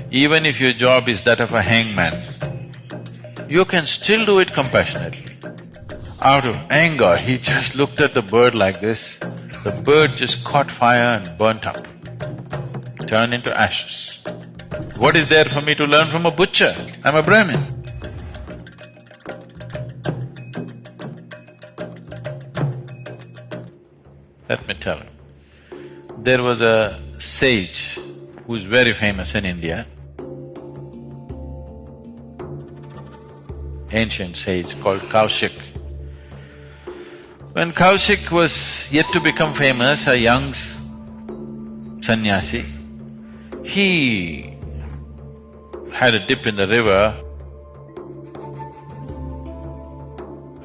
Even if your job is that of a hangman, you can still do it compassionately. Out of anger, he just looked at the bird like this. The bird just caught fire and burnt up, turned into ashes. What is there for me to learn from a butcher? I'm a Brahmin. Let me tell you, there was a sage who's very famous in India, ancient sage called Kaushik. When Kaushik was yet to become famous, a young sannyasi, he had a dip in the river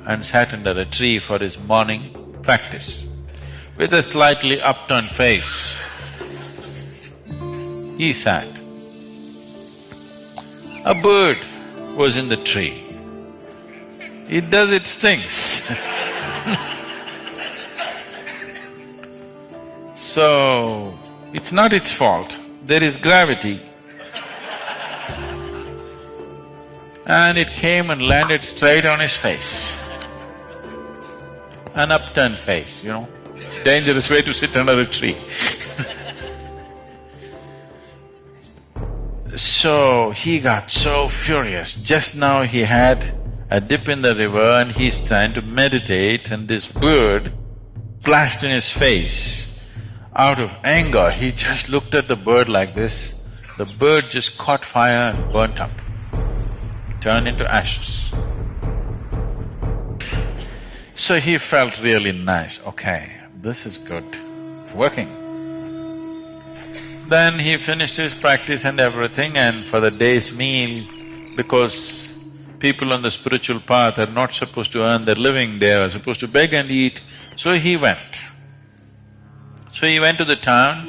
and sat under a tree for his morning practice. With a slightly upturned face, he sat. A bird was in the tree. It does its things. So, it's not its fault, there is gravity. And it came and landed straight on his face. An upturned face, you know. It's a dangerous way to sit under a tree. So, he got so furious. Just now he had a dip in the river and he's trying to meditate, and this bird splashed in his face. Out of anger, he just looked at the bird like this. The bird just caught fire and burnt up, turned into ashes. So he felt really nice, okay, this is good, working. Then he finished his practice and everything, and for the day's meal, because people on the spiritual path are not supposed to earn their living, they are supposed to beg and eat, so he went. So he went to the town,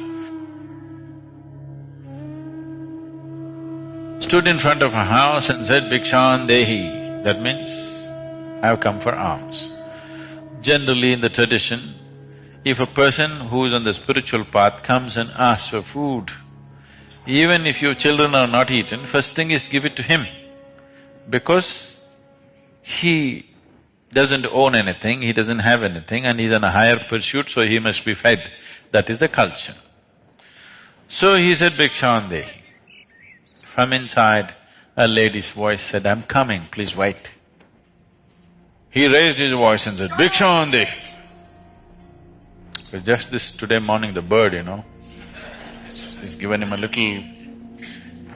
stood in front of a house and said, Bhikshan Dehi, that means, I've come for alms. Generally in the tradition, if a person who is on the spiritual path comes and asks for food, even if your children are not eaten, first thing is give it to him. Because he doesn't own anything, he doesn't have anything, and he's on a higher pursuit, so he must be fed. That is the culture. So he said, Bhikshan Dehi. From inside, a lady's voice said, I'm coming, please wait. He raised his voice and said, Bhikshan Dehi. So just this today morning, the bird, you know, it's given him a little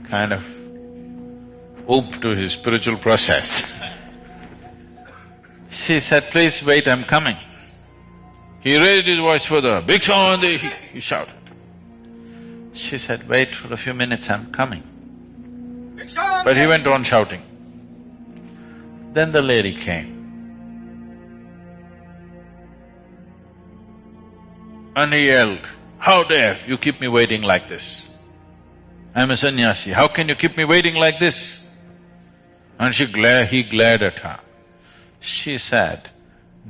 kind of oomph to his spiritual process. She said, please wait, I'm coming. He raised his voice further, Bhikshan Dehi, he shouted. She said, wait for a few minutes, I'm coming. But he went on shouting. Then the lady came. And he yelled, how dare you keep me waiting like this? I'm a sannyasi, how can you keep me waiting like this? And he glared at her. She said,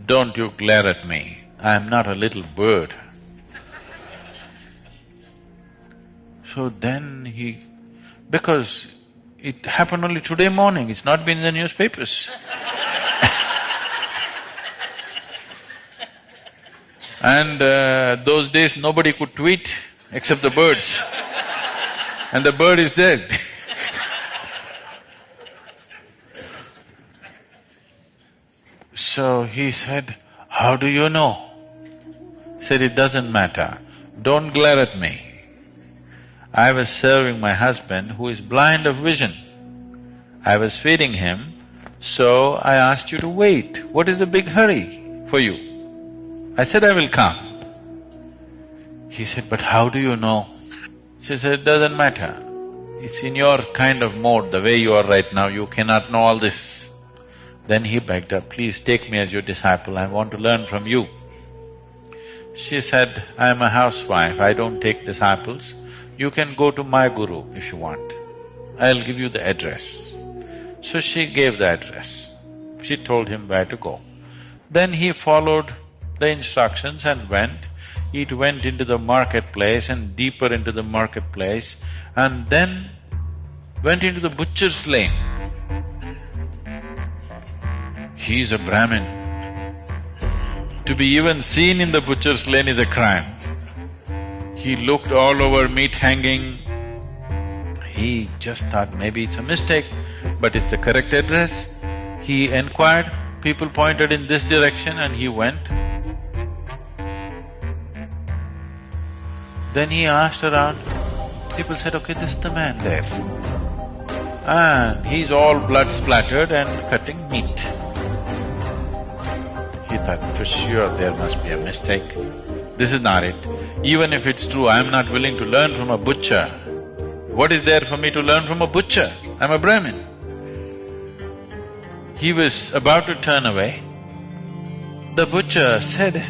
don't you glare at me, I'm not a little bird. So then he… because it happened only today morning, it's not been in the newspapers. And those days nobody could tweet except the birds, and the bird is dead. So he said, how do you know? He said, it doesn't matter, don't glare at me. I was serving my husband who is blind of vision. I was feeding him, so I asked you to wait. What is the big hurry for you? I said, I will come. He said, but how do you know? She said, it doesn't matter. It's in your kind of mode, the way you are right now, you cannot know all this. Then he begged her, please take me as your disciple, I want to learn from you. She said, I am a housewife, I don't take disciples. You can go to my guru if you want. I'll give you the address. So she gave the address. She told him where to go. Then he followed the instructions and went. It went into the marketplace and deeper into the marketplace, and then went into the butcher's lane. He's a Brahmin. To be even seen in the butcher's lane is a crime. He looked all over, meat hanging. He just thought maybe it's a mistake, but it's the correct address. He inquired, people pointed in this direction and he went. Then he asked around, people said, okay, this is the man there. And he's all blood splattered and cutting meat. He thought, for sure there must be a mistake. This is not it. Even if it's true, I'm not willing to learn from a butcher. What is there for me to learn from a butcher? I'm a Brahmin. He was about to turn away. The butcher said,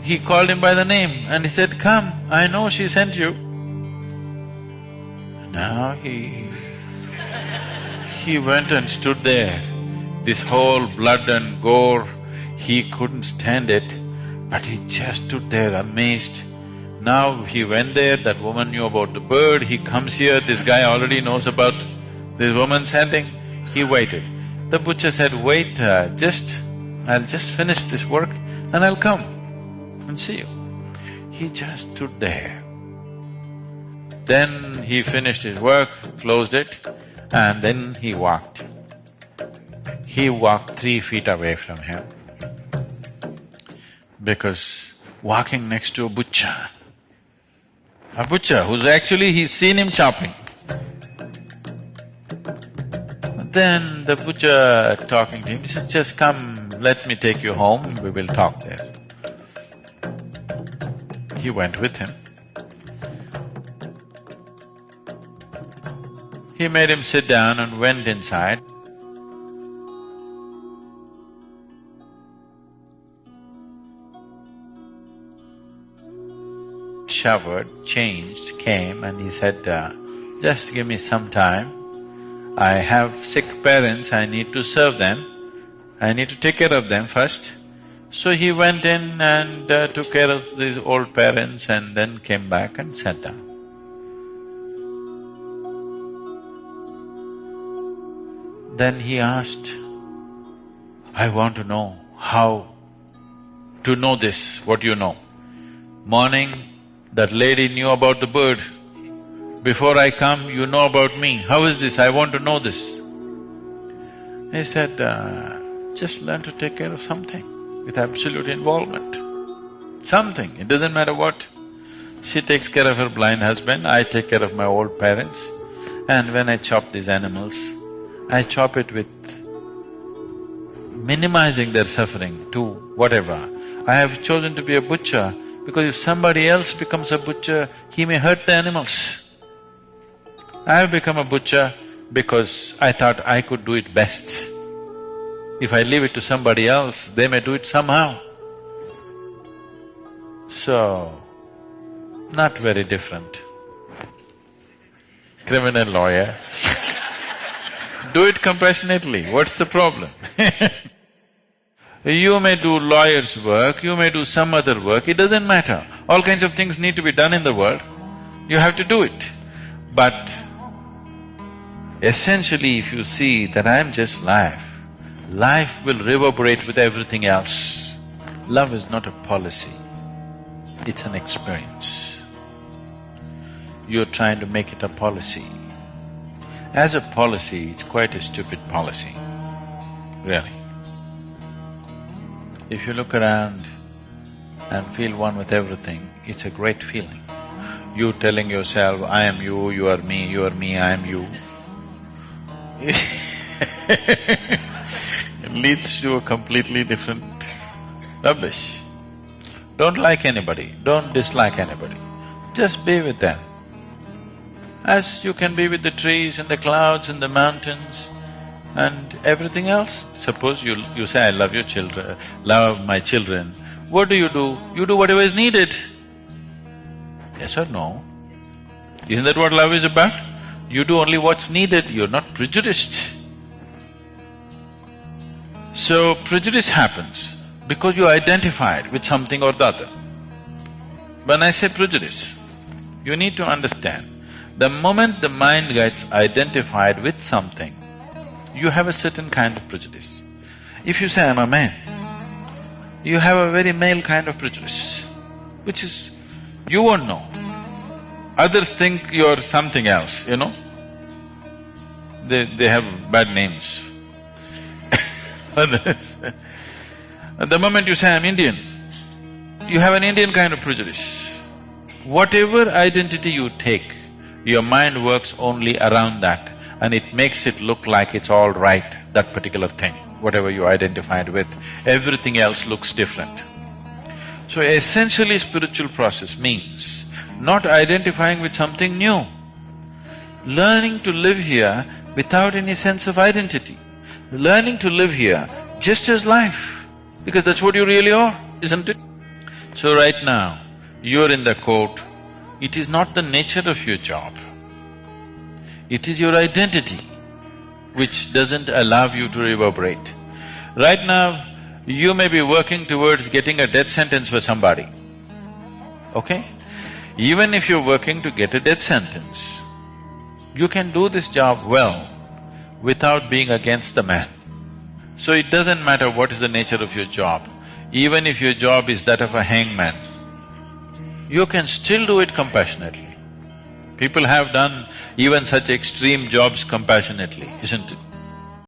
he called him by the name and he said, come, I know she sent you. Now he went and stood there. This whole blood and gore, he couldn't stand it, but he just stood there amazed. Now he went there, that woman knew about the bird, he comes here, this guy already knows about this woman sending. He waited. The butcher said, wait, I'll just finish this work and I'll come and see you. He just stood there. Then he finished his work, closed it, and then he walked. He walked 3 feet away from him because walking next to a butcher who's actually… he's seen him chopping. Then the butcher talking to him, he said, just come, let me take you home, we will talk there. He went with him. He made him sit down and went inside. Showered, changed, came and he said, just give me some time. I have sick parents, I need to serve them. I need to take care of them first. So he went in and took care of these old parents and then came back and sat down. Then he asked, I want to know how to know this, what you know. Morning, that lady knew about the bird. Before I come, you know about me. How is this? I want to know this. He said, just learn to take care of something with absolute involvement. Something, it doesn't matter what. She takes care of her blind husband, I take care of my old parents. And when I chop these animals, I chop it with minimizing their suffering to whatever. I have chosen to be a butcher because if somebody else becomes a butcher, he may hurt the animals. I have become a butcher because I thought I could do it best. If I leave it to somebody else, they may do it somehow. So, not very different. Criminal lawyer, do it compassionately, what's the problem? You may do lawyer's work, you may do some other work, it doesn't matter. All kinds of things need to be done in the world, you have to do it. But essentially, if you see that I am just life, life will reverberate with everything else. Love is not a policy, it's an experience. You're trying to make it a policy. As a policy, it's quite a stupid policy, really. If you look around and feel one with everything, it's a great feeling. You telling yourself, I am you, you are me, I am you. It leads to a completely different rubbish. Don't like anybody, don't dislike anybody, just be with them. As you can be with the trees and the clouds and the mountains and everything else. Suppose you say, I love your children, love my children. What do? You do whatever is needed. Yes or no? Isn't that what love is about? You do only what's needed, you're not prejudiced. So, prejudice happens because you identified with something or the other. When I say prejudice, you need to understand The moment the mind gets identified with something, you have a certain kind of prejudice. If you say, I'm a man, you have a very male kind of prejudice, which is, you won't know. Others think you're something else, you know? They have bad names. Others. At the moment you say, I'm Indian, you have an Indian kind of prejudice. Whatever identity you take, your mind works only around that and it makes it look like it's all right, that particular thing, whatever you identified with, everything else looks different. So essentially spiritual process means not identifying with something new, learning to live here without any sense of identity, learning to live here just as life, because that's what you really are, isn't it? So right now, you're in the court, it is not the nature of your job, it is your identity which doesn't allow you to reverberate. Right now, you may be working towards getting a death sentence for somebody, okay? Even if you're working to get a death sentence, you can do this job well without being against the man. So it doesn't matter what is the nature of your job, even if your job is that of a hangman, you can still do it compassionately. People have done even such extreme jobs compassionately, isn't it?